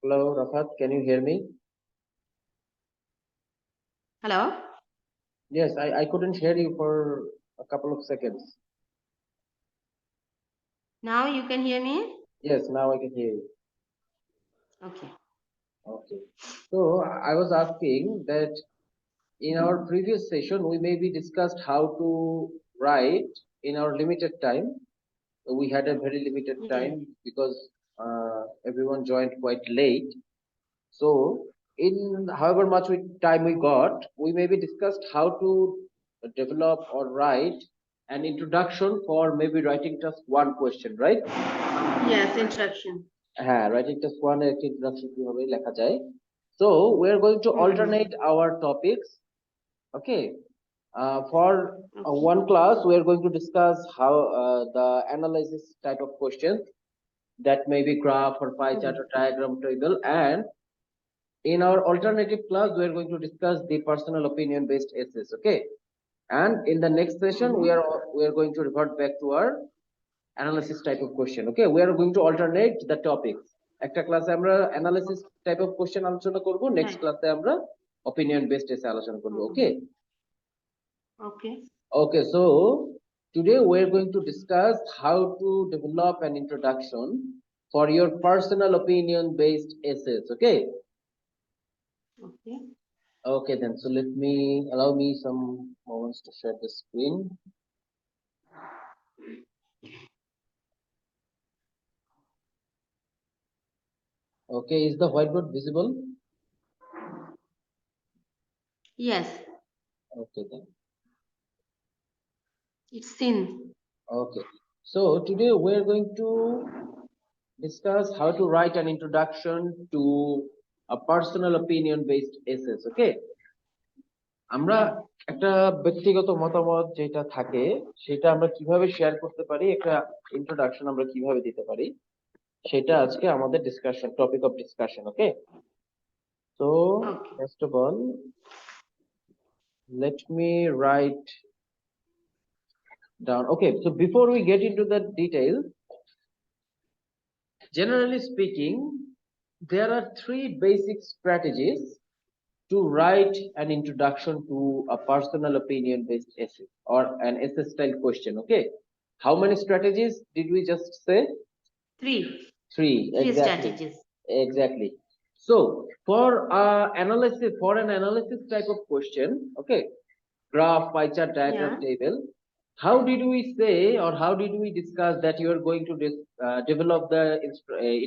Hello, Rafat, can you hear me? Hello? Yes, I couldn't hear you for a couple of seconds. Now you can hear me? Yes, now I can hear you. Okay. Okay. So I was asking that in our previous session, we maybe discussed how to write in our limited time. We had a very limited Yes. time because everyone joined quite late. So in however much time we got, we maybe discussed how to develop or write an introduction for maybe writing just one question, right? Yes, introduction. হ্যাঁ, writing just one এর একটা introduction কিভাবে লেখা যায়. So we're going to alternate our topics. Okay. For one class, we are going to discuss how the analysis type of questions that may be graph or pie chart or diagram table, and in our alternative class, we are going to discuss the personal opinion based essays. Okay. And in the next session, we are going to revert back to our analysis type of question. Okay, we are going to alternate the topics. একটা ক্লাসে আমরা analysis type of question আলোচনা করব, next ক্লাসে আমরা opinion based essay আলোচনা করব. Okay. Okay, so today we are going to discuss how to develop an introduction for your personal opinion based essays. Okay. Okay, then so allow me some moments to share the screen. Okay, is the whiteboard visible? Yes. Okay, then. It's seen. Okay, so today we're going to discuss how to write an introduction to a personal opinion based essays. Okay. আমরা একটা ব্যক্তিগত মতামত যেটা থাকে সেটা আমরা কিভাবে share করতে পারি, একটা ইন্ট্রোডাকশন আমরা কিভাবে দিতে পারি, সেটা আজকে আমাদের discussion topic of discussion. Okay. So first of all, let me write down. Okay, so before we get into the details, generally speaking, there are three basic strategies to write an introduction to a personal opinion based essay or an essay style question. Okay, how many strategies did we just say? Three Exactly. strategies. Exactly. So for an analysis type of question, okay, graph, pie chart, diagram, table, how did we say or how did we discuss that you are going to develop the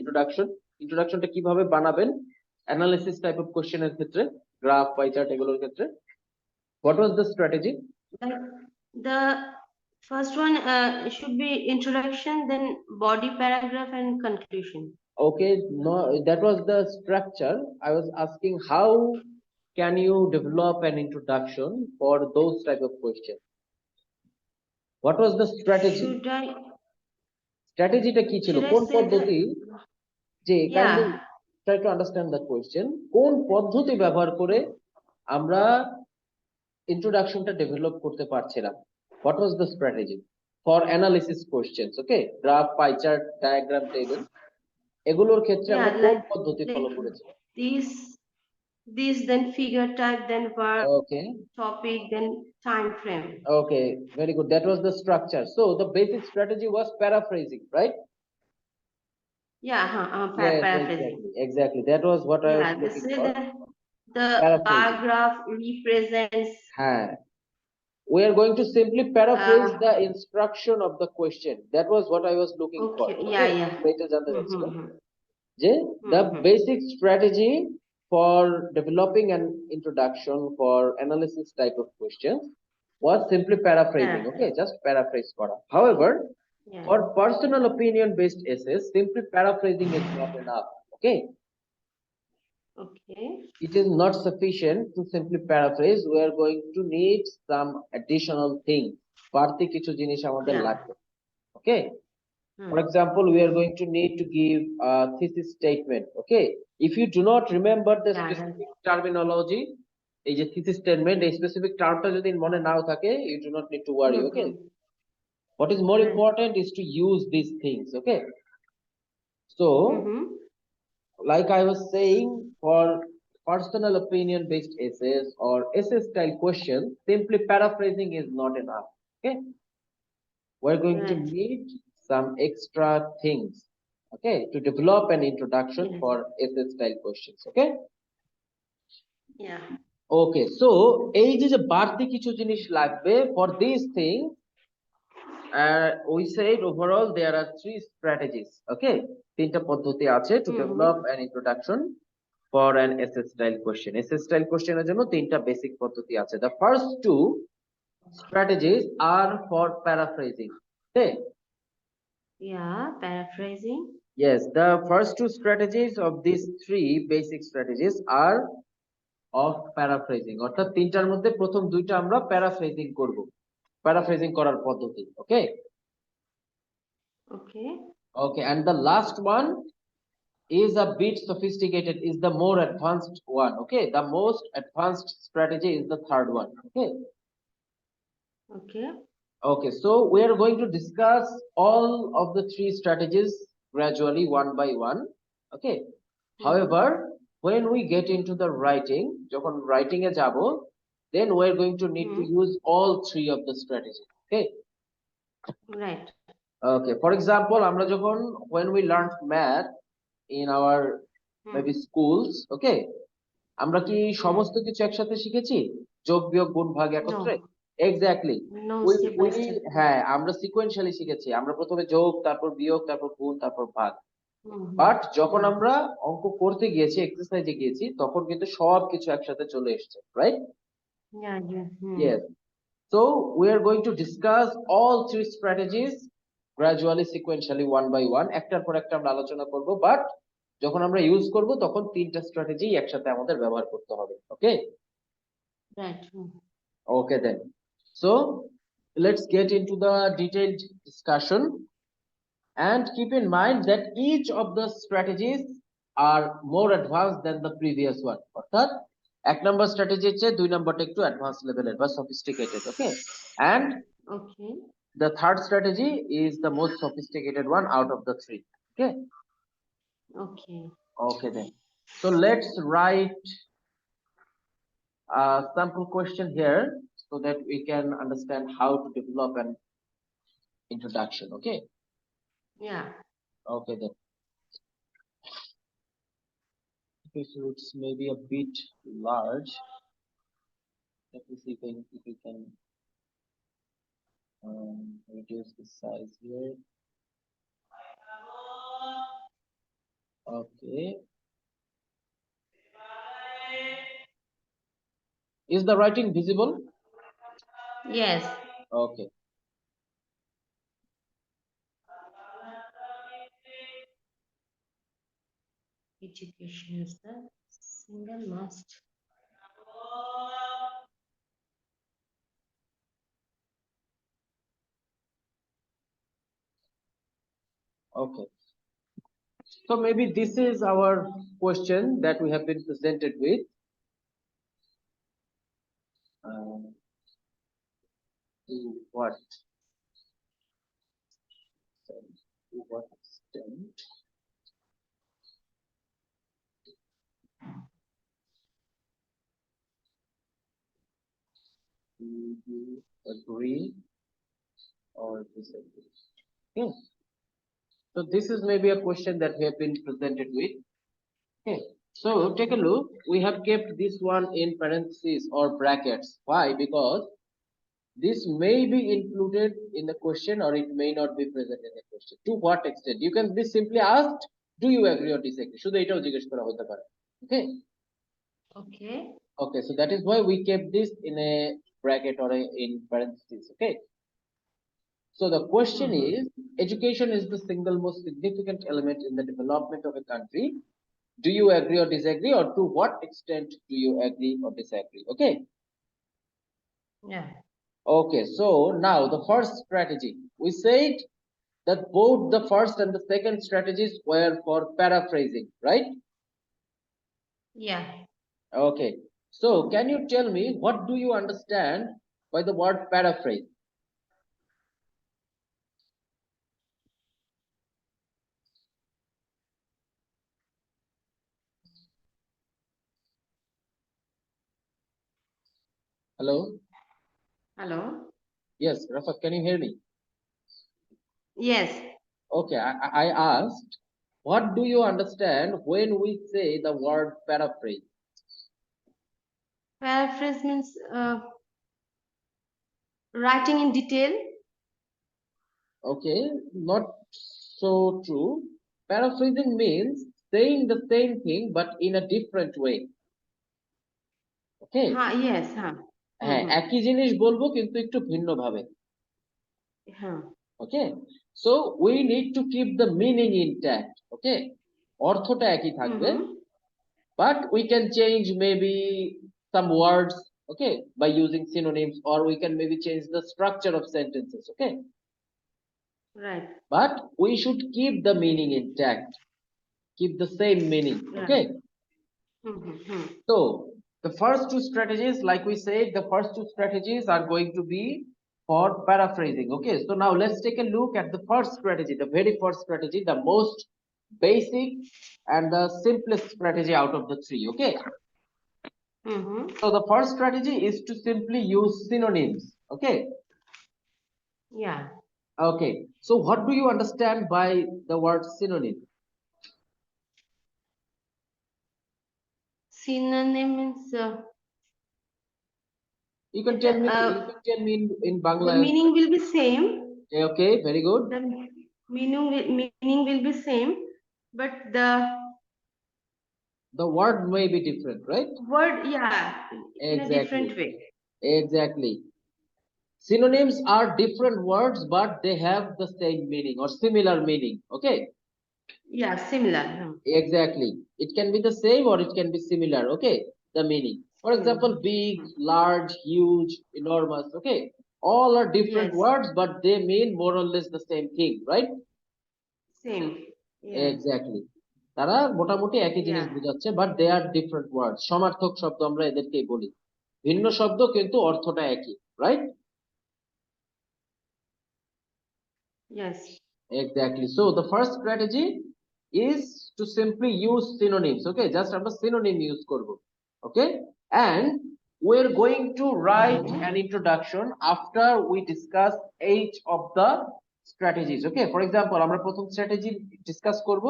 introductionটা কিভাবে বানাবেন analysis type of question এর ক্ষেত্রে, graph, pie chart এগুলোর ক্ষেত্রে? What was the strategy? The first one should be introduction, then body paragraph and conclusion. Okay, no, that was the structure. I was asking how can you develop an introduction for those type of questions? What was the strategy? স্ট্র্যাটেজিটা কি ছিল, কোন পদ্ধতি, যে kindly try to understand the question, কোন পদ্ধতি ব্যবহার করে আমরা ইন্ট্রোডাকশনটা ডেভেলপ করতে পারছিলাম? What was the strategy for analysis questions? Okay, graph, pie chart, diagram, table, এগুলোর ক্ষেত্রে আমরা কোন পদ্ধতি ফলো করেছি? This then figure type, then verb, okay, topic, then time frame. Okay, very good. That was the structure. So the basic strategy was paraphrasing, right? Yeah, paraphrasing. Exactly. That was what I was looking for. The paragraph represents. We are going to simply paraphrase the instruction of the question. That was what I was looking for. Yeah. The basic strategy for developing an introduction for analysis type of questions was simply paraphrasing. Okay, just paraphrase kora. However, for personal opinion based essays, simply paraphrasing is not enough. Okay. It is not sufficient to simply paraphrase. We are going to need some additional things. বাড়তি কিছু জিনিস আমাদের লাগবে. Okay. For example, we are going to need to give a thesis statement. Okay. If you do not remember the specific terminology, এই যে thesis statement, এই specific termটা যদি মনে নাও থাকে, you do not need to worry. Okay. What is more important is to use these things. Okay. So like I was saying, for personal opinion based essays or essay style questions, simply paraphrasing is not enough. Okay, we're going to Right. need some extra things, okay, to develop an introduction Yes. for essay style questions. Okay. Yeah. Okay, so এই যে বাড়তি কিছু জিনিস লাগবে for these things, we said overall there are three strategies. Okay, তিনটা পদ্ধতি আছে to develop an introduction for an essay style question. Essay style question এর জন্য তিনটা basic পদ্ধতি আছে. The first two strategies are for paraphrasing. Okay. Yeah, paraphrasing. Yes, the first two strategies of these three basic strategies are of paraphrasing. অর্থাৎ তিনটার মধ্যে প্রথম দুইটা আমরা paraphrasing করব, paraphrasing করার পদ্ধতি. Okay. Okay. Okay, and the last one is a bit sophisticated, is the more advanced one. Okay, the most advanced strategy is the third one. Okay. Okay. Okay, so we are going to discuss all of the three strategies gradually one by one. Okay. However, when we get into the writing, যখন writing এ যাব, then we are going to need to use all three of the strategies. Okay. Right. Okay, for example, আমরা যখন when we learned math in our maybe schools, okay, আমরা কি সমস্ত কিছু একসাথে শিখেছি, যোগ বিয়োগ গুণ ভাগ একত্রে? এক্স্যাক্টলি, No, ওই step by ওই step. হ্যাঁ, আমরা সিকোয়েন্সিয়ালি শিখেছি, আমরা প্রথমে যোগ, তারপর বিয়োগ, তারপর গুণ, তারপর ভাগ। বাট যখন আমরা অঙ্ক করতে গিয়েছি, এক্সারসাইজে গিয়েছি, তখন কিন্তু সবকিছু একসাথে চলে এসেছে, right? Yeah, yeah. Yes. So we are going to discuss all three strategies gradually, sequentially, one by one. একটার পর একটা আমরা আলোচনা করব, বাট যখন আমরা ইউজ করব তখন তিনটা স্ট্র্যাটেজি একসাথে আমাদের ব্যবহার করতে হবে। ওকে। Right. Okay then. So let's get into the detailed discussion and keep in mind that each of the strategies are more advanced than the previous one. অর্থাৎ এক নম্বর স্ট্র্যাটেজির চেয়ে দুই নম্বরটা একটু অ্যাডভান্স লেভেলের বা sophisticated. Okay, and Okay. the third strategy is the most sophisticated one out of the three. Okay. Okay. Okay then. So let's write a sample question here so that we can understand how to develop an introduction. Okay. Yeah. Okay then. Okay, so it's maybe a bit large. Let me see if we can reduce the size here. Okay. Is the writing visible? Yes. Okay. Education is the single must. Okay. So maybe this is our question that we have been presented with. To what extent do you agree or disagree? Okay. So this is maybe a question that we have been presented with. Okay. So take a look. We have kept this one in parentheses or brackets. Why? Because this may be included in the question or it may not be present in the question. To what extent? You can be simply asked, do you agree or disagree? শুধু এটাও জিজ্ঞেস করা হতে পারে। Okay. Okay. Okay, so that is why we kept this in a bracket or in parentheses. Okay. So the question is, education is the single most significant element in the development of a country. Do you agree or disagree, or to what extent do you agree or disagree? Okay. Yeah. Okay, so now the first strategy, we said that both the first and the second strategies were for paraphrasing, right? Yeah. Okay, so can you tell me what do you understand by the word paraphrase? Hello? Hello? Yes, Rafat, can you hear me? Yes. Okay, I asked, what do you understand when we say the word paraphrase? Paraphrase means writing in detail. Okay, not so true. Paraphrasing means saying the same thing but in a different way. Okay, Yes. হ্যাঁ একই জিনিস বলবো কিন্তু একটু ভিন্ন ভাবে। Okay, so we need to keep the meaning intact. Okay, অর্থটা একই থাকবে, but we can change maybe some words, okay, by using synonyms, or we can maybe change the structure of sentences. Okay, Right. but we should keep the meaning intact, keep the same meaning. Okay, so the first two strategies, like we said, the first two strategies are going to be for paraphrasing. Okay, so now let's take a look at the first strategy, the very first strategy, the most basic and the simplest strategy out of the three. Okay, so the first strategy is to simply use synonyms. Okay, Yeah. okay, so what do you understand by the word synonym? Synonym means You can tell me, you can tell me in Bangla the as meaning will be same. well. Okay, very good. The meaning will be same, but the word may be different, right? word, yeah, in a different Exactly, way. exactly. Synonyms are different words but they have the same meaning or similar meaning. Okay, Yeah, similar. exactly, it can be the same or it can be similar. Okay, the meaning, for example, big, large, huge, enormous. Okay, all are different Yes. words but they mean more or less the same thing, right? Same. Yeah. Exactly, তারা মোটামুটি একই জিনিস Yeah. বোঝাচ্ছে but they are different word. সমার্থক শব্দ আমরা এদেরকেই বলি, ভিন্ন শব্দ কিন্তু অর্থটা একই, right? Yes. Exactly, so the first strategy is to simply use synonyms. Okay, just আমরা synonym use করব. Okay, and we're going to write an introduction after we discuss each of the strategies. Okay, for example, আমরা প্রথম strategy discuss করব,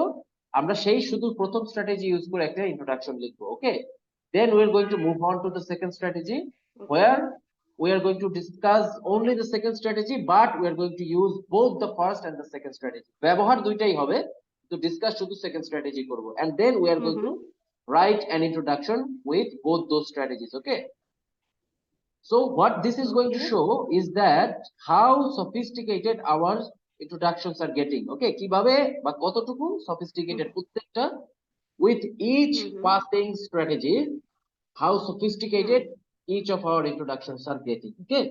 আমরা সেই শুধু প্রথম strategy use করে একটা ইন্ট্রোডাকশন লিখবো। ওকে, then we're going to move on to the second strategy where we are going to discuss only the second strategy but we are going to use both the first and the second strategy. ব্যবহার দুইটাই হবে, তো discuss শুধু second strategy করব, and then we are going to write an introduction with both those strategies. Okay, so what this is going to show is that how sophisticated our introductions are getting. Okay, কিভাবে বা কতটুকু sophisticated প্রত্যেকটা, with each passing strategy, how sophisticated each of our introductions are getting. Okay,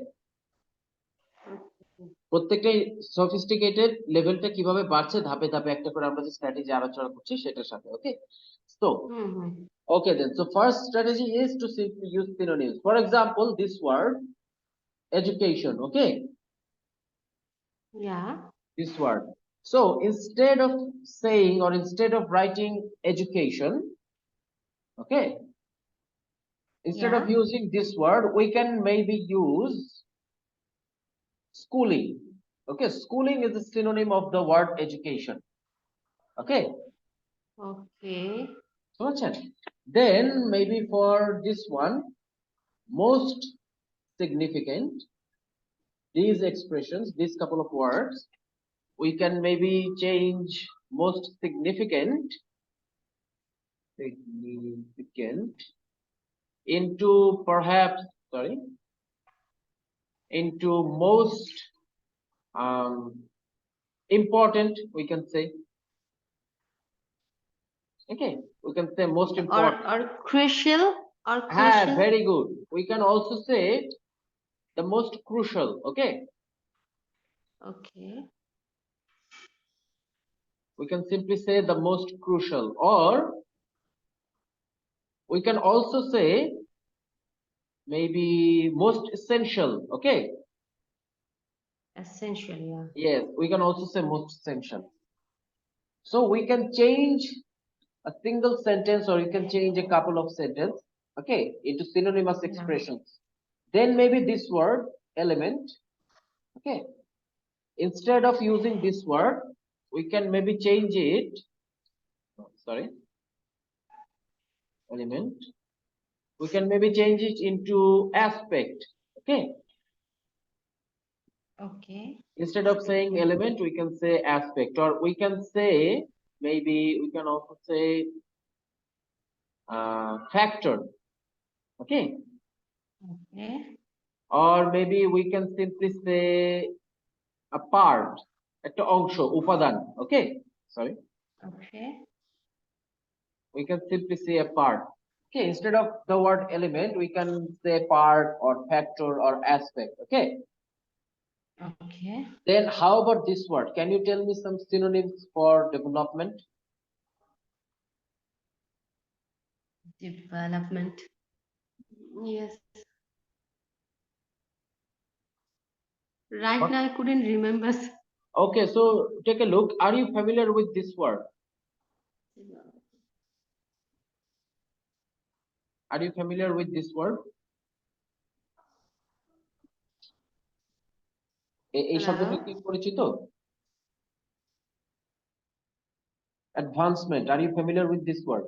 প্রত্যেকটাই sophisticated লেভেলটা কিভাবে বাড়ছে ধাপে ধাপে একটা করে আমরা যে স্ট্র্যাটেজি আলোচনা করছি সেটার সাথে। ওকে, so okay, then so first strategy is to simply use synonyms. For example, this word education. Okay, Yeah. this word, so instead of saying or instead of writing education, okay, instead of using this word we can maybe use schooling. Okay, schooling is a synonym of the word education. Okay, Okay. so then maybe for this one, most significant, these expressions, these couple of words, we can maybe change most significant into perhaps, sorry, into most important, we can say. Okay, we can say most important Or crucial or Ah, crucial. very good, we can also say the most crucial. Okay, Okay. we can simply say the most crucial, or we can also say maybe most essential. Okay, Essential. Yeah. yes, we can also say most essential. So we can change a single sentence or you can change a couple of sentences, okay, into synonymous expressions. then maybe this word element. Okay, instead of using this word, we can maybe change it. Sorry, element. We can maybe change it into aspect. Okay, Okay. instead of saying element, we can say aspect, or we can say, maybe we can also say factor. Okay, Okay. or maybe we can simply say a part, একটা অংশ, উপাদান. Okay, sorry, Okay. we can simply say a part. Okay, instead of the word element, we can say part or factor or aspect. Okay, Okay. then how about this word? Can you tell me some synonyms for development? Development. Yes. Right now I couldn't remember. Okay, so take a look. Are you familiar with this word? Are you familiar with this word? এই শব্দটা কি Hello. পরিচিত? Advancement. Are you familiar with this word?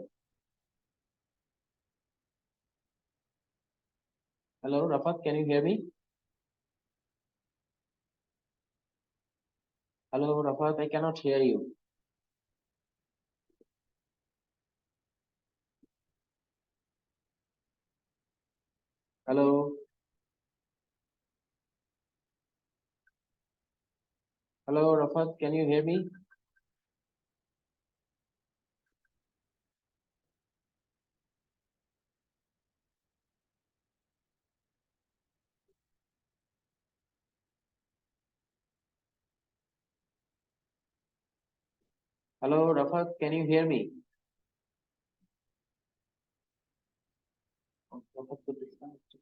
Hello, Rafat, can you hear me? Hello, Rafat, I cannot hear you. Hello. Hello, Rafat, can you hear me? Hello, Rafat, can you hear me? Oh, Rafat got disconnected.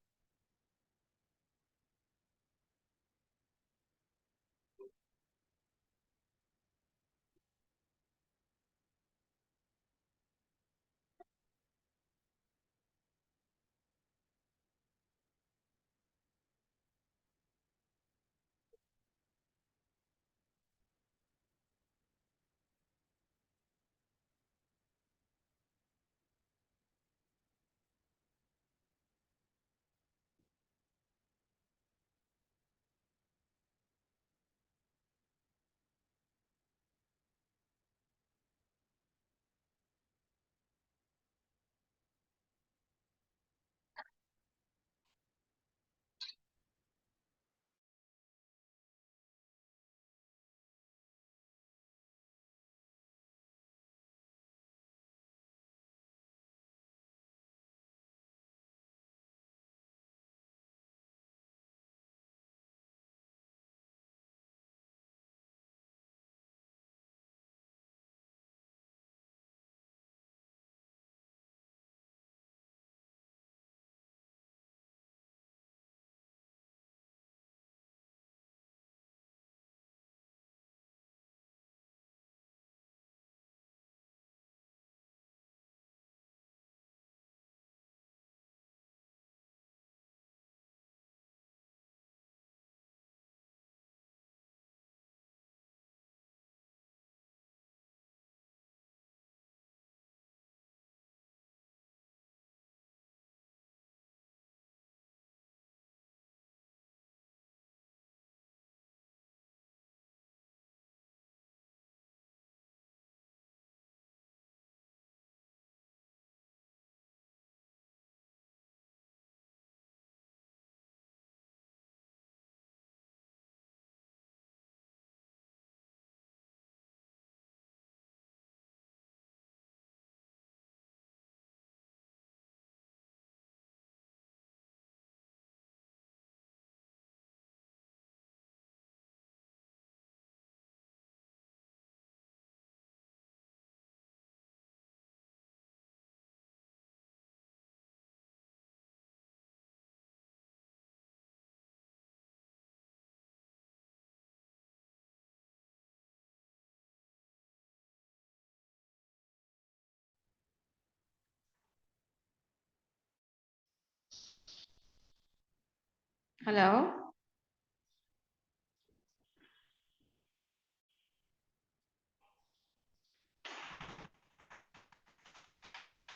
Hello.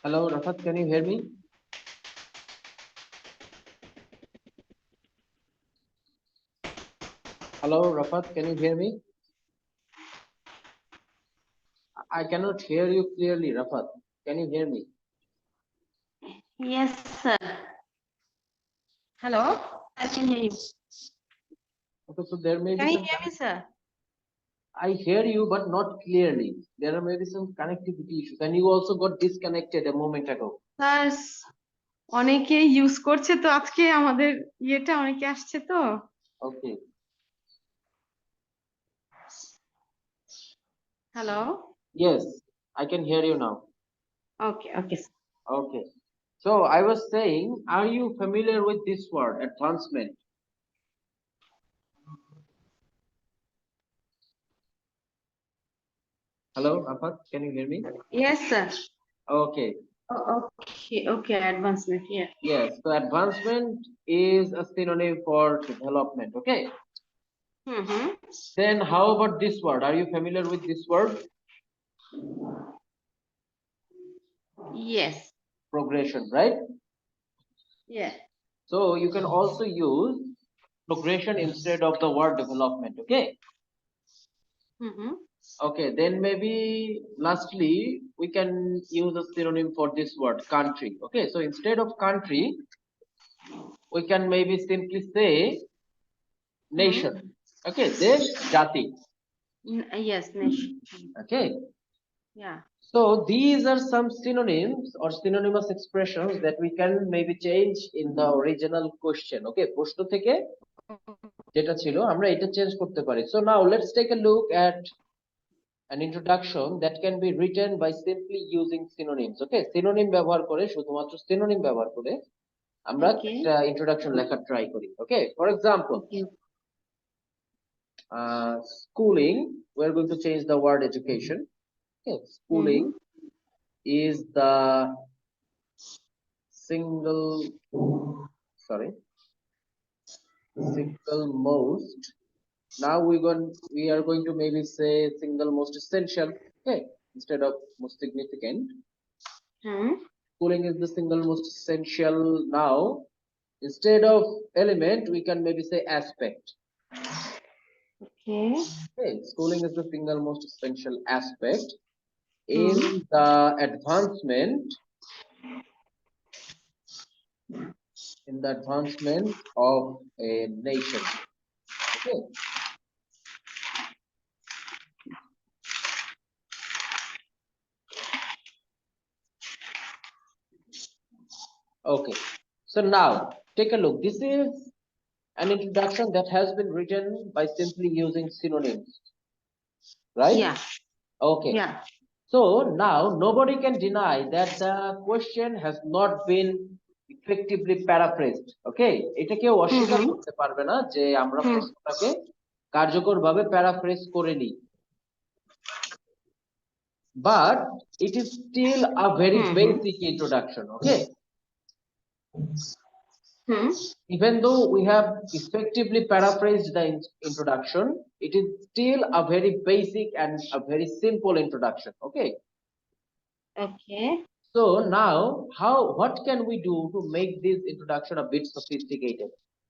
Hello, Rafat, can you hear me? Hello, Rafat, can you hear me? I cannot hear you clearly, Rafat. Can you hear me? Yes, sir. Hello. I can hear you. Okay, so there may Can be you some. hear me, sir? I hear you, but not clearly. There are maybe some connectivity issues, and you also got disconnected a moment ago. Sir অনেকে use করছে তো আজকে আমাদের ইয়েটা অনেকে আসছে তো Okay. Hello Yes, I can hear you now. Okay okay Okay. So I was saying, are you familiar with this word, advancement? Hello, Rafat, can you hear me? Yes sir Okay. Okay advancement Yes, so advancement is a synonym for development. Okay. Hmm Then how about this word? Are you familiar with this word? Yes Progression, right? ইয়ে So you can also use progression instead of the word development. Okay. Hmm Okay, then maybe lastly we can use a synonym for this word, country. Okay, so instead of country we can maybe simply say nation. Okay, desh, jati. Yes nation Okay, yeah so these are some synonyms or synonymous expressions that we can maybe change in the original question. Okay, প্রশ্ন থেকে যেটা ছিল আমরা এটা change করতে পারি. So now let's take a look at an introduction that can be written by simply using synonyms. Okay, synonym ব্যবহার করে শুধুমাত্র synonym ব্যবহার করে আমরা Okay. একটা introduction লেখার ট্রাই করি. Okay, for example, okay schooling, we're going to change the word education. Okay, schooling is the single most. Now we are going to maybe say single most essential. Okay, instead of most significant. Schooling is the single most essential. Now instead of element we can maybe say aspect. Okay. Okay, schooling is the single most essential aspect in the advancement of a nation. Okay. Okay, so now take a look. This is an introduction that has been written by simply using synonyms, right? Yeah. Okay. Yeah. So now nobody can deny that the question has not been effectively paraphrased. Okay, এটা কেউ অস্বীকার করতে পারবে না যে আমরা প্রশ্নটাকে কার্যকরভাবে paraphrase করিনি, but it is still a very basic introduction. Okay, even though we have effectively paraphrased the introduction, it is still a very basic and a very simple introduction. Okay. Okay. So now what can we do to make this introduction a bit sophisticated?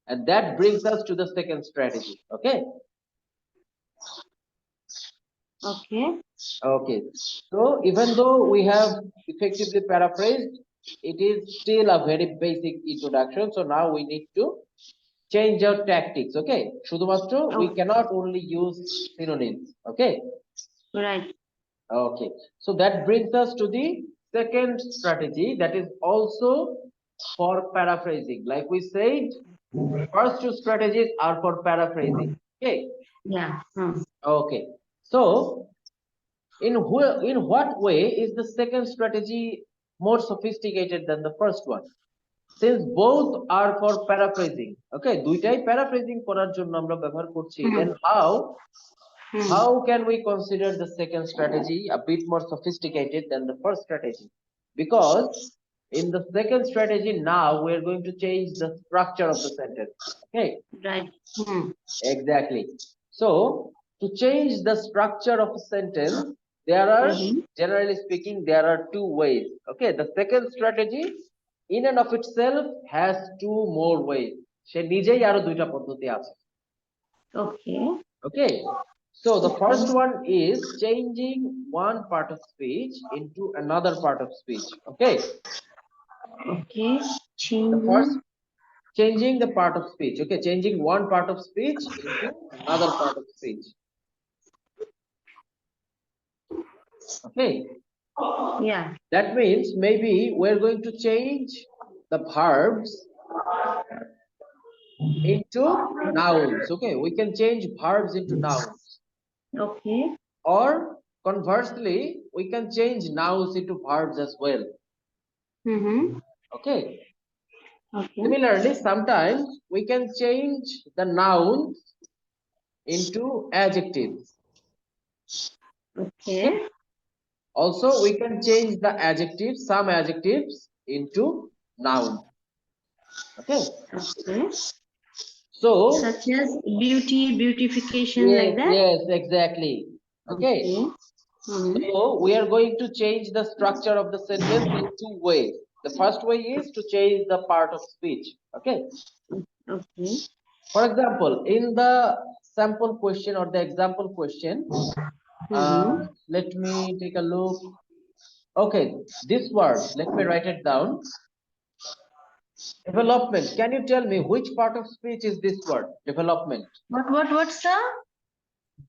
And that brings us to the second strategy. Okay. Okay. Okay. So even though we have effectively paraphrased, it is still a very basic introduction. So now we need to change our tactics. Okay. শুধুমাত্র we cannot only use synonyms. Okay. Right. Okay. So that brings us to the second strategy that is also for paraphrasing. Like we said, first two strategies are for paraphrasing. Okay. Yeah. Okay. So in what way is the second strategy more sophisticated than the first one? Since both are for paraphrasing. Okay, দুইটাই paraphrasing করার জন্য আমরা ব্যবহার করছি. Then how can we consider the second strategy a bit more sophisticated than the first strategy? Because In the second strategy, now we're going to change the structure of the sentence. Okay, Right. Hmm. exactly. So to change the structure of a sentence, there are, Mhm. generally speaking, there are two ways. Okay, the second strategy in and of itself has two more ways. সে নিজেই আরো দুইটা পদ্ধতি আছে। Okay. Okay, so the first one is changing one part of speech into another part of speech. Okay, Okay. the first, Changing. changing the part of speech. Okay, changing one part of speech into another part of speech. Okay, Yeah. that means maybe we're going to change the verbs into nouns. Okay, we can change verbs into nouns, Okay. or conversely we can change nouns into verbs as well. Mm-hmm. Okay, Okay. similarly sometimes we can change the nouns into adjectives. Okay. Also we can change the adjectives, some adjectives, into noun. Okay, Okay. so Such as beauty, beautification, yes, like that. yes, exactly. Okay, Okay. Mm-hmm. so we are going to change the structure of the sentence in two ways. The first way is to change the part of speech. Okay, Okay. for example, in the sample question or the example question, Mm-hmm. let me take a look. Okay, this word, let me write it down. Development. Can you tell me which part of speech is this word? Development. What's the?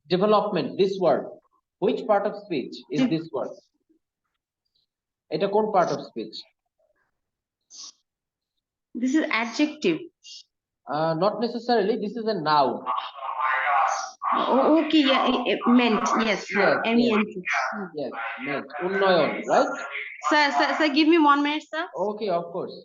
Development. This word. Which part of speech is this word? এটা কোন part of speech? This is adjective. Not necessarily. This is a noun. Oh, okay. Yeah. Meant. Yes. Yes, yes, MENT. yes. Meant. Unnoyon, right? Sir, give me 1 minute, sir. Okay, of course.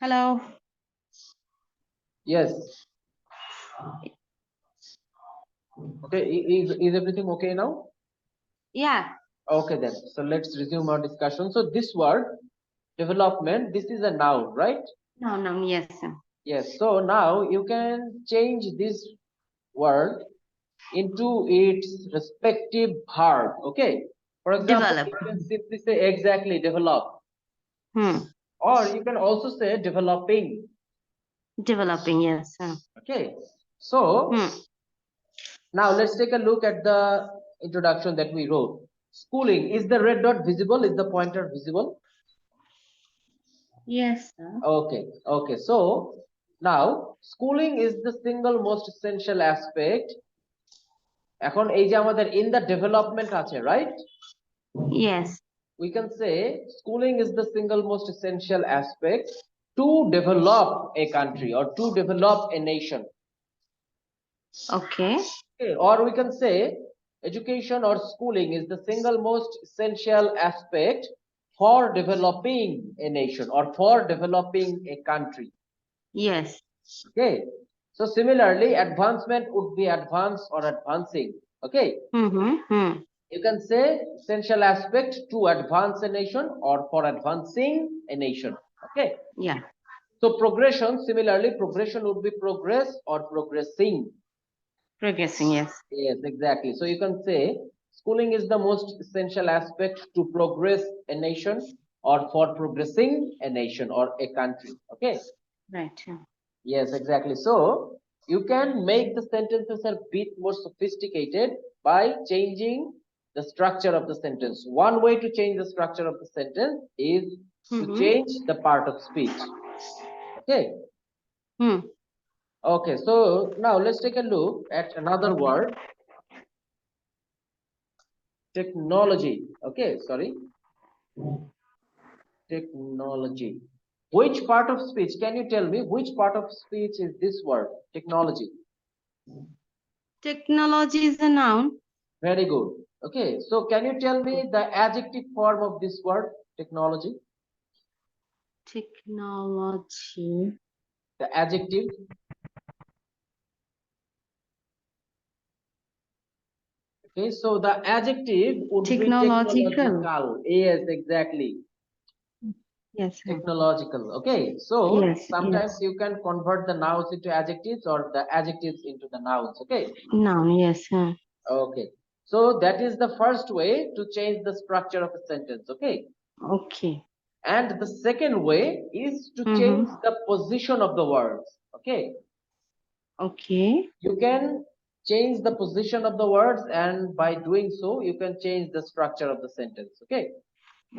Hello. Yes. Okay, is everything okay now? Yeah. Okay then. So let's resume our discussion. So this word, development, this is a noun, right? No. Yes, sir. Yes. So now you can change this word into its respective verb. Okay. For example, Develop. you can simply say exactly develop, Hmm. or you can also say developing. Developing. Yes, sir. Okay. So Hmm. now let's take a look at the introduction that we wrote. Schooling. Is the red dot visible? Is the pointer visible? Yes, sir. Okay. Okay. So now schooling is the single most essential aspect. এখন এই যে আমাদের in the development আছে, right? Yes. We can say schooling is the single most essential aspect to develop a country or to develop a nation. Okay. Okay, or we can say education or schooling is the single most essential aspect for developing a nation or for developing a country. Yes. Okay, so similarly advancement would be advance or advancing. Okay, Mm-hmm. you can say essential aspect to advance a nation or for advancing a nation. Okay, Yeah. so progression, similarly progression would be progress or progressing. Progressing. Yes. Yes, exactly. So you can say schooling is the most essential aspect to progress a nation or for progressing a nation or a country. Okay, Right. yes, exactly. So you can make the sentences a bit more sophisticated by changing the structure of the sentence. One way to change the structure of the sentence is to Mm-hmm. change the part of speech. Okay, Hmm. okay, so now let's take a look at another word, technology. Okay, sorry, technology. Which part of speech, can you tell me which part of speech is this word, technology? Technology is a noun. Very good. Okay, so can you tell me the adjective form of this word, technology? Technology. The adjective. Okay, so the adjective would be Technological. technological. Yes, exactly. Yes, sir. Technological. Okay, so Yes, sometimes yes. you can convert the nouns into adjectives or the adjectives into the nouns. Okay. Noun, yes, sir. Okay. So that is the first way to change the structure of a sentence. Okay. Okay. And the second way is to change Mm-hmm. the position of the words. Okay. Okay. You can change the position of the words, and by doing so, you can change the structure of the sentence. Okay.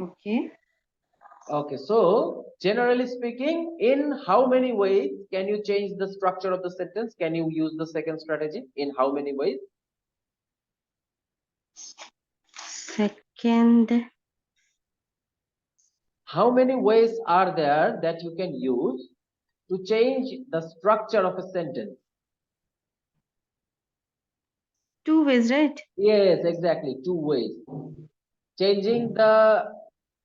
Okay. Okay. So generally speaking, in how many ways can you change the structure of the sentence? Can you use the second strategy? In how many ways? Second, How many ways are there that you can use to change the structure of a sentence? two ways, right? Yes, exactly. Two ways. Changing the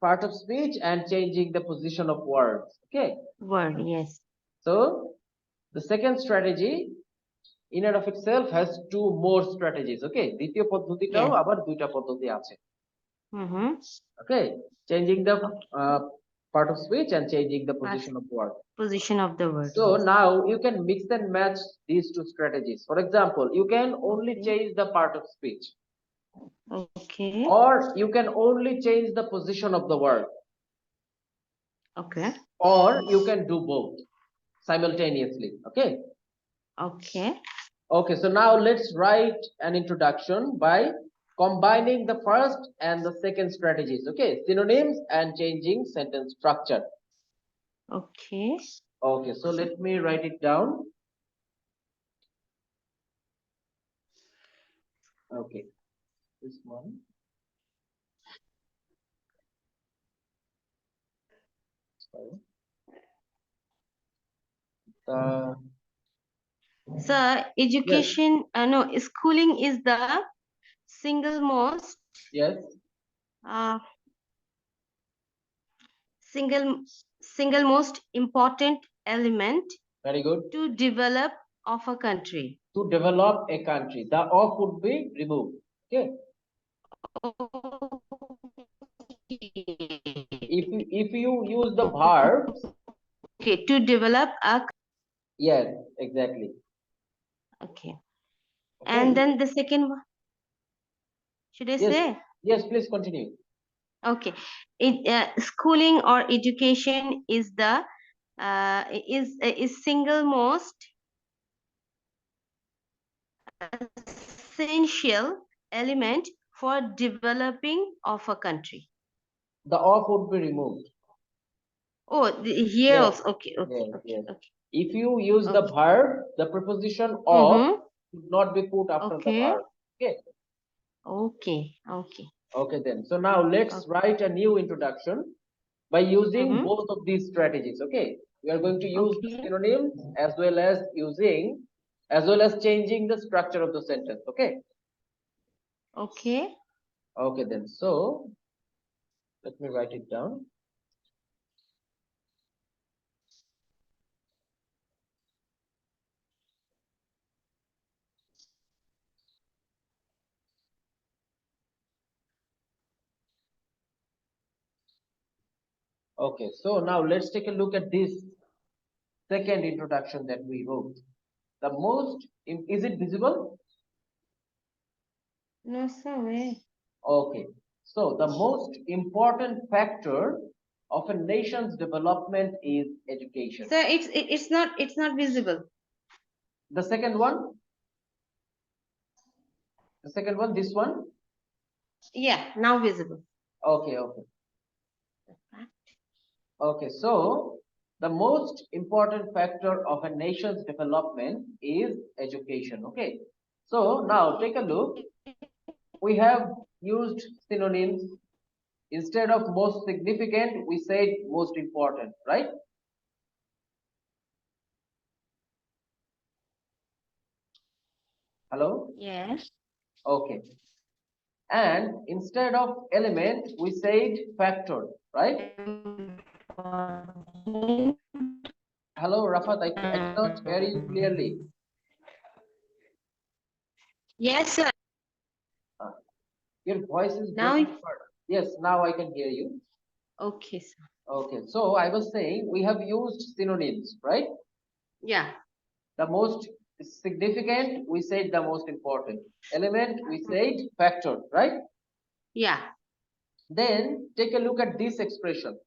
part of speech and changing the position of words. Okay. Word, yes. So the second strategy in and of itself has two more strategies. Okay. দ্বিতীয় পদ্ধতিটাও Yes. আবার দুইটা পদ্ধতি আছে. Mm-hmm. Okay. Changing the Okay. part of speech and changing the position of word. Position of the word. So now you can mix and match these two strategies. For example, you can only Okay. change the part of speech, Okay. or you can only change the position of the word, Okay. or you can do both simultaneously. Okay. Okay. Okay, so now let's write an introduction by combining the first and the second strategies. Okay, synonyms and changing sentence structure. Okay. Okay, so let me write it down. Okay, this one. Sorry. So education, no, schooling is the single most Yes, uh, single single most important element very good. to develop of a country. To develop a country, the of would be removed. Okay, if you use the verbs, Okay, to develop a yes, exactly. okay. Okay, And then the second one, should I yes, say? yes, please continue. Okay. Schooling or education is the is single most essential element for developing of a country. The of would be removed. Oh, here Yes, also. Okay, okay, yes, okay, yes. okay, If you use the okay. verb, the preposition of Mm-hmm. should not be put after the Okay, verb. Okay. okay, okay, Okay then. So now let's okay. write a new introduction by using Mm-hmm. both of these strategies. Okay. We are going to use the Okay, synonyms as well as changing the structure of the sentence. Okay. okay. Okay then. So let me write it down. Okay. So now let's take a look at this second introduction that we wrote. The most, is it visible? No, sir. Wait. Okay. So the most important factor of a nation's development is education. Sir, it's not visible. The second one, this one. Yeah, now visible. Okay, okay. Okay, so the most important factor of a nation's development is education. Okay. So now take a look. We have used synonyms. Instead of most significant, we said most important, right? Hello? Yes. Okay. And instead of element, we said factor, right? Hello, Rafat, I cannot hear you clearly. Yes, sir. Uh, your voice is Now, breaking apart. Yes, now I can hear you. okay, sir. Okay, so I was saying we have used synonyms, right? Yeah. The most significant, we said the most important. Element, we said factor, right? Yeah. Then take a look at this expression.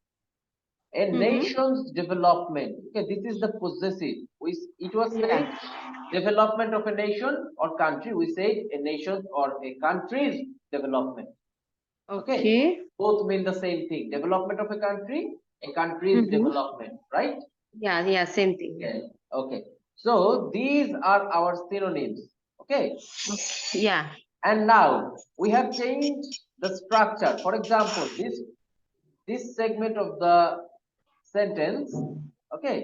A Mhm. nation's development. Okay, this is the possessive. It was said development of a nation or country. We said a nation or a country's development. Okay, Okay. both mean the same thing. Development of a country's Mhm. development, right? Yeah, yeah, same thing. Yeah. Okay. So these are our synonyms. Okay. Yeah. And now we have changed the structure. For example, this segment of the sentence, okay,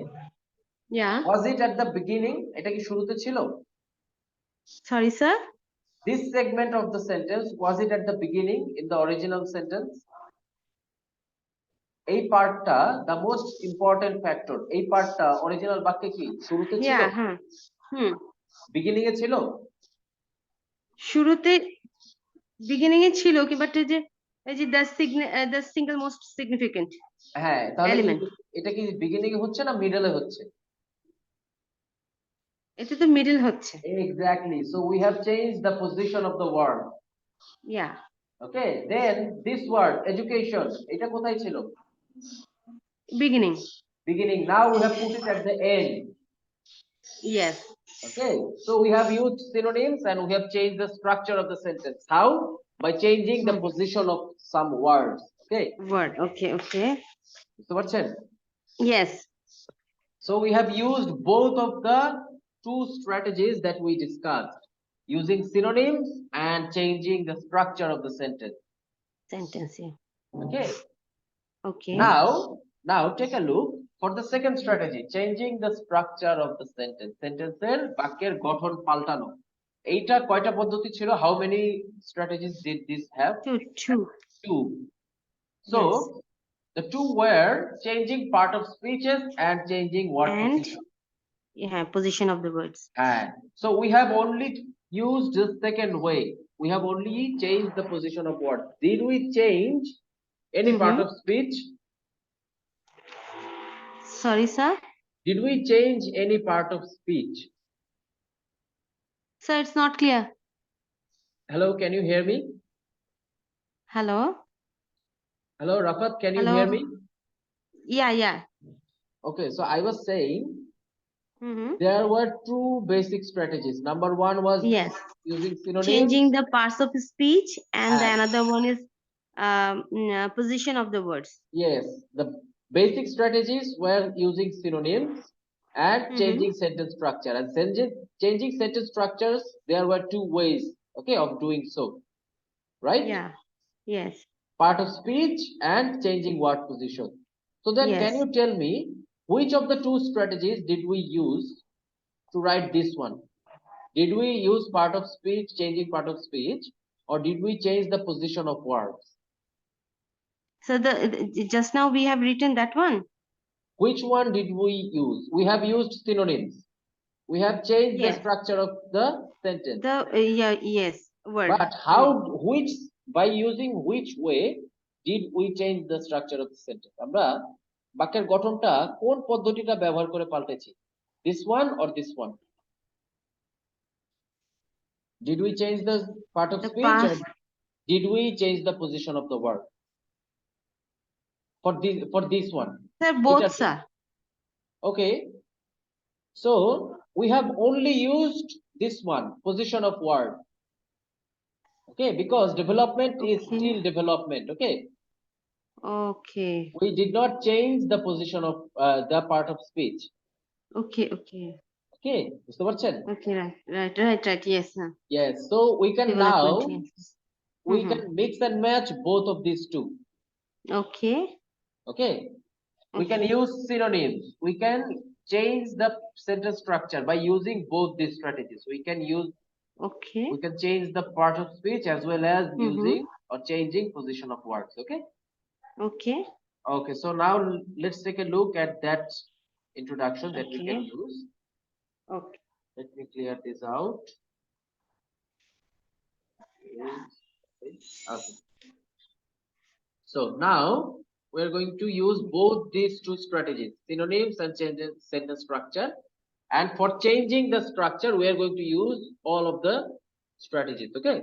Yeah. was it at the beginning? এটা কি শুরুতে ছিল? Sorry, sir. This segment of the sentence, was it at the beginning in the original sentence? এই পার্টটা the most important factor. এই পার্টটা original বাক্যে কি শুরুতে ছিল? Yeah. Huh. বিগিনিং এ ছিল? শুরুতে বিগিনিং এ ছিল কি, বাট এই যে the single most significant হ্যাঁ, তাহলে element. এটা কি বিগিনিং এ হচ্ছে না মিডলে হচ্ছে? এটা তো মিডল হচ্ছে। Exactly. So we have changed the position of the word. Yeah. Okay. Then this word education, এটা কোথায় ছিল? Beginning. Beginning. Now we have put it at the end. Yes. Okay. So we have used synonyms and we have changed the structure of the sentence. How? By changing the position of some words. Okay. Word. Okay. Okay. বুঝতে পারছেন? Yes. So we have used both of the two strategies that we discussed, using synonyms and changing the structure of the sentence. Sentence. Yeah. Okay. Okay. Now take a look for the second strategy, changing the structure of the sentence. Sentenceর বাক্যের গঠন পাল্টানো। এইটা কয়টা পদ্ধতি ছিল? How many strategies did this have? Two. Two. So Yes. the two were changing part of speeches and changing word And position. yeah, position of the words. And so we have only used the second way. We have only changed the position of words. Did we change any part of speech? Sorry, sir. Did we change any part of speech? Sir, it's not clear. Hello, can you hear me? Hello. Hello, Rafat, can you Hello. hear me? Yeah. Okay, so I was saying Mm-hmm. there were two basic strategies. Number one was Yes. using synonyms. Changing the parts of speech, and the And- another one is position of the words. Yes, the basic strategies were using synonyms and changing sentence structure. And changing sentence structures, there were two ways, okay, of doing so, right? Yeah. Yes. Part of speech and changing word position. So then Yes. can you tell me which of the two strategies did we use to write this one? Did we use part of speech, changing part of speech, or did we change the position of words? So the just now we have written that one. Which one did we use? We have used synonyms. We have changed the Yes. structure of the sentence. The yes, word. But by using which way did we change the structure of the sentence? আমরা বাক্যের গঠনটা কোন পদ্ধতিটা ব্যবহার করে পাল্টেছি? This one or this one? Did we change the part of The speech or past. did we change the position of the word? For this one? Sir, both, It's sir. Okay. So we have only used this one, position of word. Okay, because development is Okay. still development. Okay. Okay. We did not change the position of the part of speech. Okay. Okay, বুঝতে পারছেন? Okay. Right. Yes, sir. Yes, so we can now Development, yes. we can mix and match both of these two. Okay. Okay, we can use synonyms. We can change the sentence structure by using both these strategies. We can use Okay. We can change the part of speech as well as Mhm. using or changing position of words. Okay. Okay. Okay. So now let's take a look at that introduction that we can Okay. use. Okay. Let me clear this out. Okay. So now we're going to use both these two strategies, synonyms and sentence structure. And for changing the structure, we are going to use all of the strategies. Okay.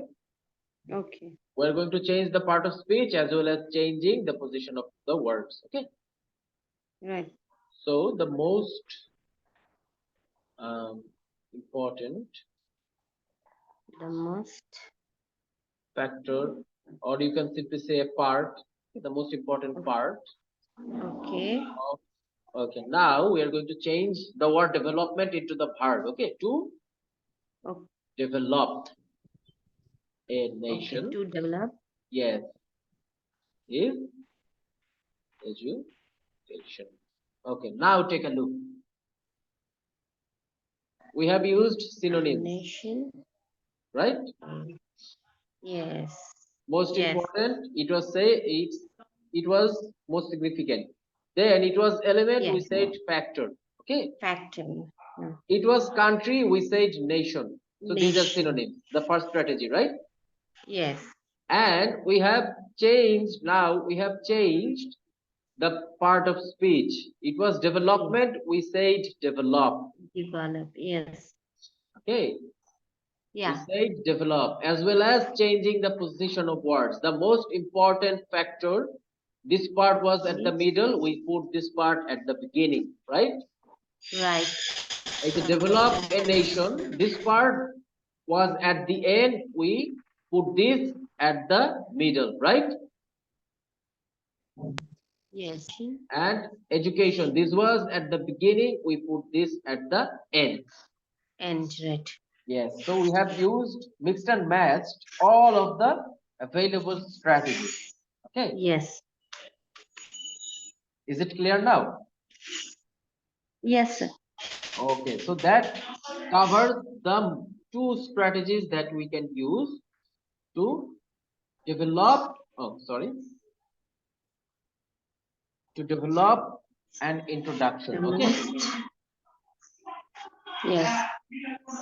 Okay. We're going to change the part of speech as well as changing the position of the words. Okay. Right. So the most important The most. factor, or you can simply say a part, the most important part Okay. of. Okay, now we are going to change the word development into the verb. Okay, to Okay. develop a Okay. nation. To develop. Yes, is education. Okay, now take a look. We have used synonyms, Nation. right? Yes. Most Yes. important, it was most significant. Then it was element, we Yes. said factor. Okay, Factor. it was country, we said nation. So these are Nation. synonyms. The first strategy, right? Yes. And we have changed, now we have changed the part of speech. It was development, we said develop. Develop. Yes. Okay, we Yeah. said develop, as well as changing the position of words. The most important factor, this part was at the middle, we put this part at the beginning, right? Right. Like to develop a nation, this part was at the end, we put this at the middle, right? Yes. And education, this was at the beginning, we put this at the end. And right. Yes, so we have used mixed and matched all of the available strategies. Okay, Yes. is it clear now? Yes, sir. Okay, so that covers the two strategies that we can use to develop, oh sorry, to develop an introduction. The Okay, most. Yes.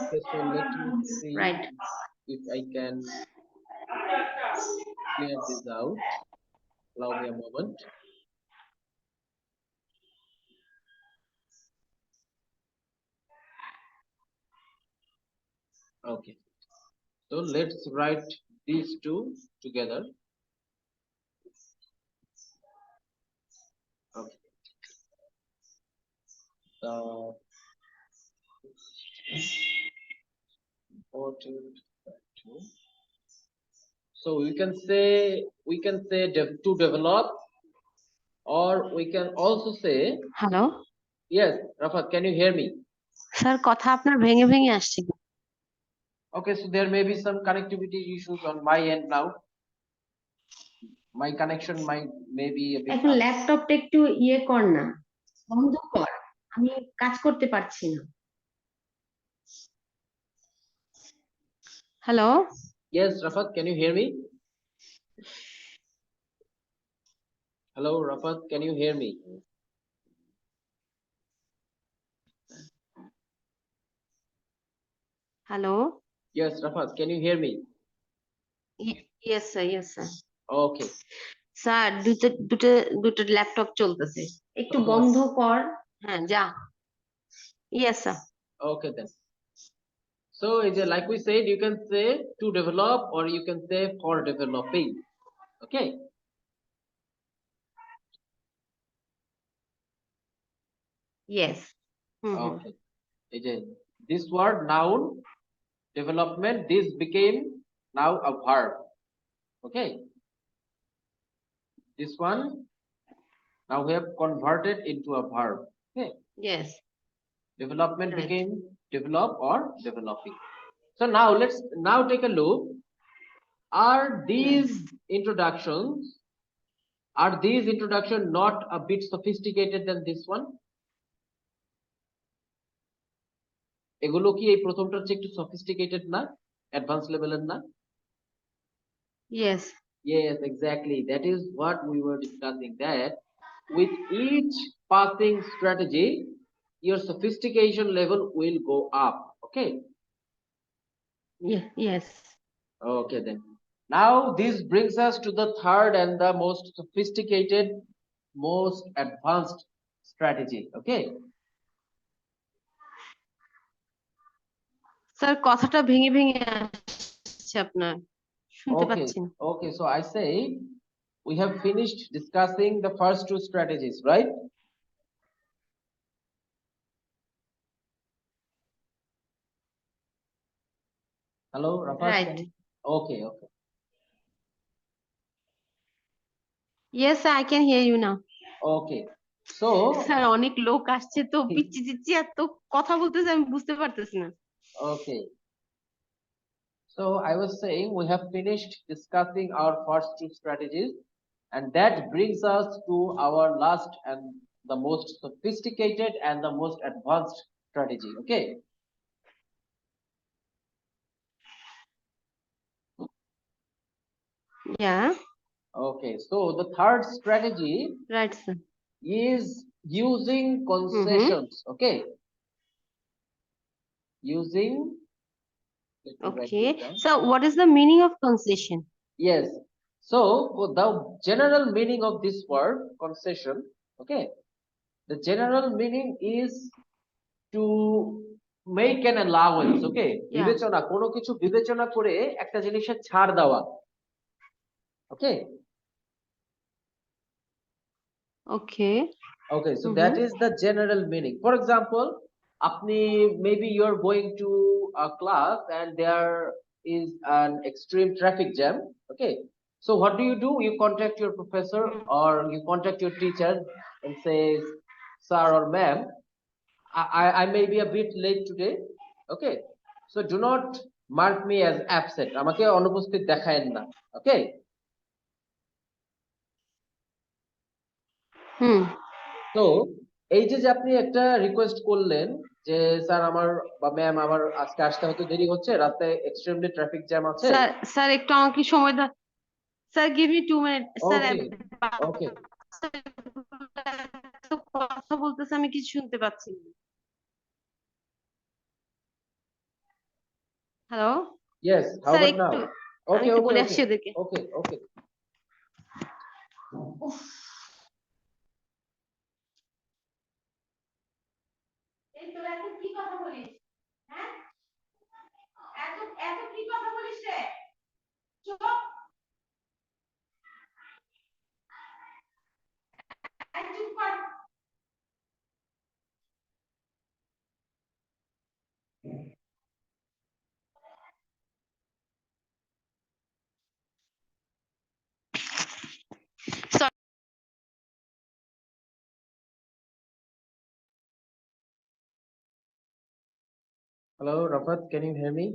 okay, so let me see Right. if I can clear this out. Allow me a moment. Okay, so let's write these two together. Okay. The important factor. So we can say to develop, or we can also say, hello yes, Rafat, can you hear me? Sir কথা আপনার ভেঙে ভেঙে আসছে Okay, so there may be some connectivity issues on my end now. My connection might maybe a bit এখন ল্যাপটপটা একটু ইয়ে কর না বন্ধ কর আমি কাজ করতে পারছি না hello Yes, Rafat, can you hear me? Hello, Rafat, can you hear me? Hello Yes, Rafat, can you hear me? Yes sir yes sir Okay. Sir দুটো দুটো দুটো ল্যাপটপ চলতেছে একটু Oh, বন্ধ কর হ্যাঁ যা yes sir okay then. So like we said, you can say to develop, or you can say for developing. Okay. Yes Okay. This word noun development, this became now a verb. Okay. This one now we have converted into a verb. Okay. Yes Development Right. became develop or developing. So now let's now take a look. Are these introduction not a bit sophisticated than this one? এগুলো কি এই প্রথমটার চেয়ে একটু sophisticated না? Advanced level and na? Yes. Yes, exactly. That is what we were discussing. That with each passing strategy, your sophistication level will go up. Okay. Yes. Okay then. Now this brings us to the third and the most sophisticated, most advanced strategy. Okay. Sir কথাটা ভেঙে ভেঙে আসছে আপনার, শুনতে Okay. পাচ্ছি না। Okay. So I say we have finished discussing the first two strategies, right? Hello, Rafat. Right. Okay. Okay. Yes, sir, I can hear you now. Okay. So sir অনেক লোক আসছে তো পিচ্ছি চিচ্ছি এত কথা বলতেছে আমি বুঝতে পারতেছি না। okay. So I was saying we have finished discussing our first two strategies, and that brings us to our last and the most sophisticated and the most advanced strategy. Okay. Yeah, Okay. So the third strategy right, sir. is using concessions. Okay. Using. Let me write Okay. this down. So what is the meaning of concession? Yes. So for the general meaning of this word concession, okay, the general meaning is to make an allowance. Okay, Yeah. বিবেচনা, কোনো কিছু বিবেচনা করে একটা জিনিসের ছাড় দেওয়া। Okay. Okay. Okay, so that is the general meaning. For example, আপনি maybe you're going to a class and there is an extreme traffic jam. Okay, so what do? You contact your professor or you contact your teacher and says, sir or ma'am, I may be a bit late today. Okay, so do not mark me as absent. আমাকে অনুপস্থিত দেখায়েন না. Okay. তো এই যে আপনি একটা request করলেন যে স্যার আমার বা ম্যাম আমার আজকে আসতে হয়তো দেরি হচ্ছে, রাস্তায় এক্সট্রিমলি ট্রাফিক জ্যাম আছে। স্যার স্যার একটু আমাকে সময় দাও sir, give me 2 minute sir. Okay okay কথা বলতেছে আমি কিছু শুনতে পাচ্ছি না। Hello yes, how sir, about now? একটু আমি ওকে একটু ওকে বলে ওকে আসছি ওদেরকে। ওকে ওকে এই তোরা এত কি কথা বলিস? হ্যাঁ, এত এত কি কথা বলিস রে? চুপ, চুপ কর। Hello Rafat, can you hear me?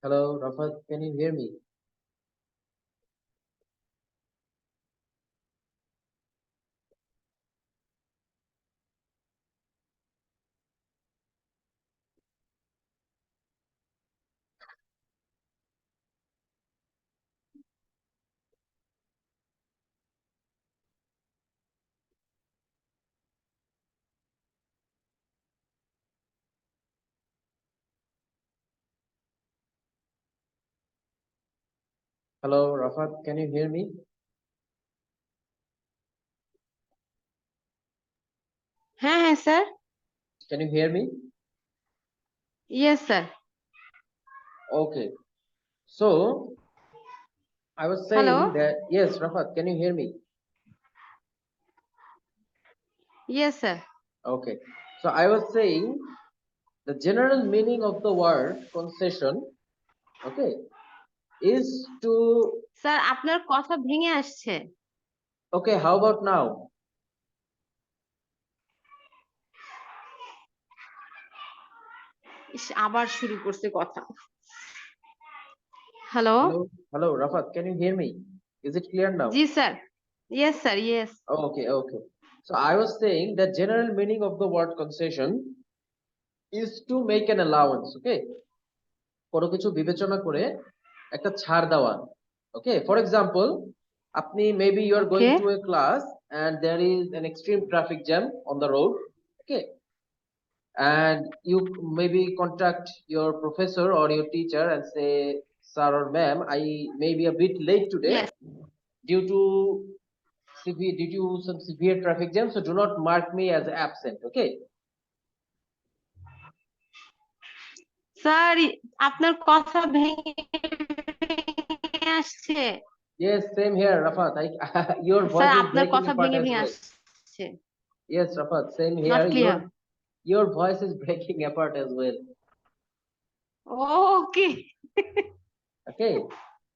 Hello Rafat, can you hear me? Hello Rafat, can you hear me? হ্যাঁ হ্যাঁ sir. Can you hear me? Yes sir. Okay, so I was Hello? saying that yes, Rafat, can you hear me? Yes sir. Okay, so I was saying the general meaning of the word concession, okay, is to, sir আপনার কথা ভেঙে আসছে। okay, how about now? আবার শুরু করছে কথা। Hello. Hello, Rafat, can you hear me? Is it clear now? G sir. Yes sir, yes. Okay. So I was saying the general meaning of the word concession is to make an allowance, okay? কোনো কিছু বিবেচনা করে একটা ছাড় দেওয়া, okay? For example, আপনি maybe you are okay. going to a class and there is an extreme traffic jam on the road, okay? And you maybe contact your professor or your teacher and say, sir or ma'am, I may be a bit late today yes. due to due to some severe traffic jam, so do not mark me as absent, okay? Sir, আপনার কথা ভেঙে ভেঙে আসছে। Yes, same here, Rafat. Your sir, voice is আপনার breaking কথা apart ভেঙে as ভেঙে well. আসছে। Yes, Rafat, same not here. Clear. Your voice is breaking apart as well. Okay. Okay.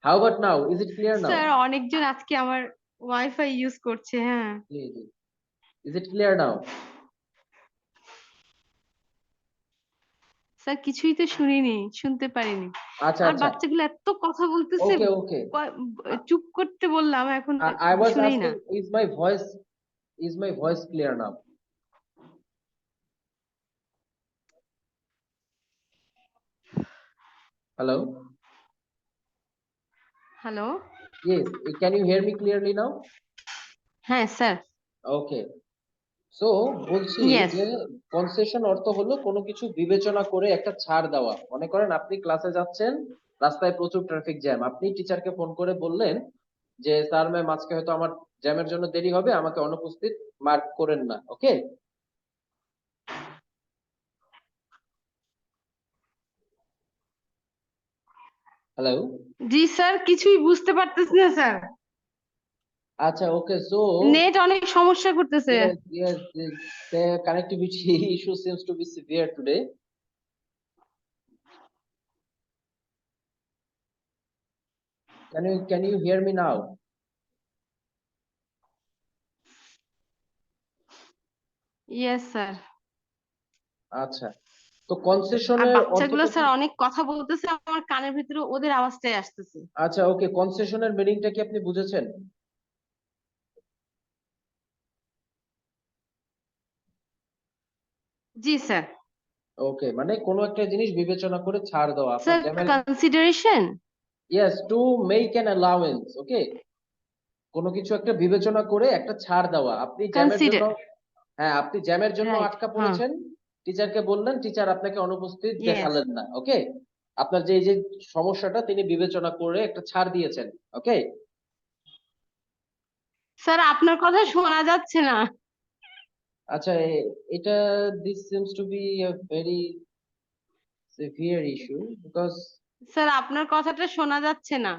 How about now? Is it clear now? Sir, অনেকজন আজকে আমার wifi use করছে। হ্যাঁ Ji. Is it clear now? Sir, কিছুই তো শুনতে পারিনি। Acha, আর acha. বাচ্চাগুলো এত কথা বলতেছে, Okay. I, চুপ করতে বললাম, এখন I was শুনেই না। asking, is my voice clear now? Hello? Hello. Yes. Can you hear me clearly now? হ্যাঁ স্যার। Okay. সো বলছি ইয়েস। যে কনসেশন অর্থ হলো কোনো কিছু বিবেচনা করে একটা ছাড় দেওয়া। মনে করেন আপনি ক্লাসে যাচ্ছেন, রাস্তায় প্রচুর ট্রাফিক জ্যাম, আপনি টিচারকে ফোন করে বললেন যে স্যার ম্যাম আজকে হয়তো আমার জ্যামের জন্য দেরি হবে, আমাকে অনুপস্থিত মার্ক করেন না, ওকে? হ্যালো। জি স্যার, কিছুই বুঝতে পারতেছি না স্যার। আচ্ছা, ওকে, সো নেট অনেক সমস্যা করতেছে। yes, the connectivity issue seems to be severe today. Can you hear me now? Yes sir. আচ্ছা, তো আর কনসেশনের বাচ্চাগুলো অর্থটা কি? স্যার অনেক কথা বলতেছে, আমার কানের ভিতরে ওদের আওয়াজটাই আসতেছে। আচ্ছা, ওকে, কনসেশনের মিনিংটা কি আপনি বুঝেছেন? জি স্যার। ওকে, মানে কোনো একটা জিনিস বিবেচনা করে ছাড় দেওয়া আপনার স্যার, জ্যামের। Consideration. Yes, to make an allowance, okay? কোনো কিছু একটা বিবেচনা করে একটা ছাড় দেওয়া। আপনি জ্যামের জন্য, কনসিডার। হ্যাঁ, আপনি জ্যামের জন্য রাইট, আটকা হ্যাঁ। পড়েছেন, টিচারকে বললেন, টিচার আপনাকে অনুপস্থিত ইয়েস। দেখালেন না, ওকে? আপনার যে এই যে সমস্যাটা তিনি বিবেচনা করে একটা ছাড় দিয়েছেন, ওকে? স্যার, আপনার কথা শোনা যাচ্ছে না। আচ্ছা, এটা this seems to be a very severe issue because, sir, আপনার কথাটা শোনা যাচ্ছে না।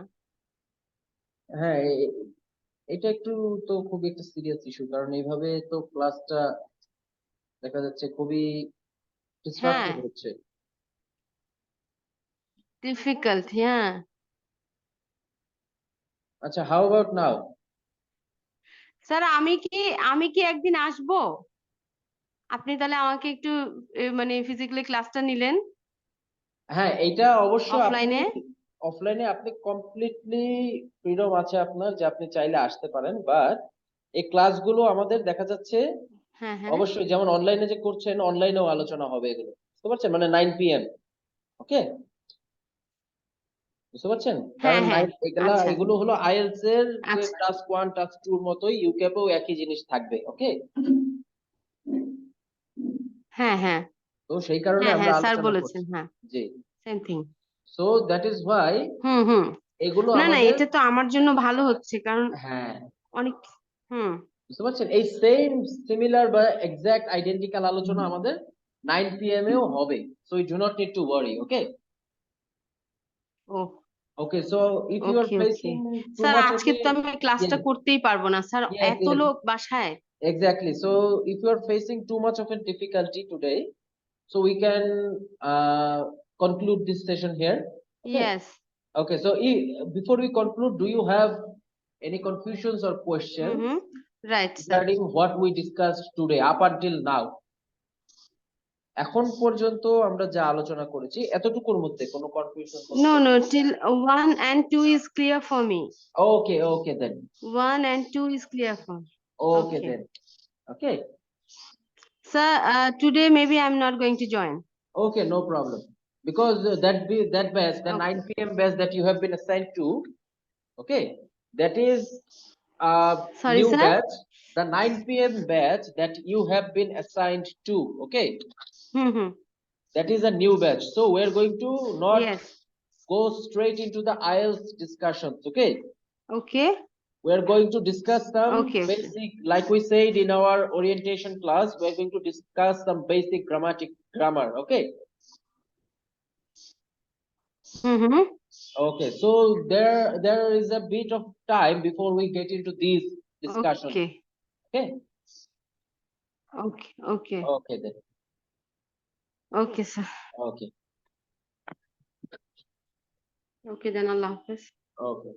হ্যাঁ, এটা একটু তো খুব একটা সিরিয়াস ইস্যু, কারণ এইভাবে তো ক্লাসটা দেখা যাচ্ছে খুবই হ্যাঁ, ডিস্ট্রাক্টিভ হচ্ছে। ডিফিকাল্ট, হ্যাঁ। আচ্ছা, হাউ অ্যাবাউট নাও? স্যার, আমি কি একদিন আসবো? আপনি তাহলে আমাকে একটু মানে ফিজিক্যালি ক্লাসটা নিলেন হ্যাঁ, এইটা অবশ্য আপনি অফলাইনে। অফলাইনে আপনি কমপ্লিটলি ফ্রিডম আছে আপনার, যে আপনি চাইলে আসতে পারেন, বাট এই ক্লাসগুলো আমাদের দেখা যাচ্ছে হ্যাঁ, হ্যাঁ। অবশ্যই যেমন অনলাইনে যে করছেন, অনলাইনেও আলোচনা হবে এগুলো, বুঝতে পারছেন? মানে 9 PM, ওকে? বুঝতে পারছেন? হ্যাঁ, কারণ হ্যাঁ। আচ্ছা, এগুলো হলো আইএলটিএস এর যে আচ্ছা। টাস্ক 1 টাস্ক 2 এর মতোই ইউকেপেও একই জিনিস থাকবে, ওকে? হ্যাঁ, হ্যাঁ। তো সেই কারণে হ্যাঁ, আমরা হ্যাঁ, স্যার আলোচনা বলেছেন, করছি। হ্যাঁ। জি। Same thing. So that is why hmm, hmm. এগুলো না, না, আমাদের, এটা তো আমার জন্য ভালো হচ্ছে, কারণ হ্যাঁ, অনেক। হুম। বুঝতে পারছেন, এই সেম সিমিলার বা এক্সাক্ট আইডেন্টিক্যাল আলোচনা আমাদের 9 PM এও হবে। So you do not need to worry, okay? Oh, okay, so if you are okay, okay. Facing to sir, much of আজকে তো আমি ক্লাসটা করতেই পারবো না স্যার, yes, এত yes, লোক বাসায়। exactly. So if you are facing too much of a difficulty today, so we can conclude this session here, okay? Yes. Okay, so before we conclude, do you have any confusions or hmm, questions hmm. Right sir. regarding what we discussed today up until now? এখন পর্যন্ত আমরা যা আলোচনা করেছি এতটুকুর মধ্যে কোনো confusion, No, no, till 1 and 2 is clear for me. Okay okay then, 1 and 2 is clear for me. Okay Okay. Then, okay Sir, today maybe I'm not going to join. okay, no problem, because that batch, the Okay. 9 p.m. batch that you have been assigned to, okay, that is a Sorry, new sir. batch, the 9 p.m. batch that you have been assigned to, okay, Mm-hmm. that is a new batch, so we're going to not Yes. go straight into the IELTS discussions, okay. Okay. We're going to discuss some Okay. Okay. basic, like we said in our orientation class, we're going to discuss some basic grammar, okay. Mm-hmm. Okay, so there is a bit of time before we get into these discussions, Okay. okay. Okay. Okay. Okay then, Okay, sir. okay, Okay, then Allah Hafiz. okay.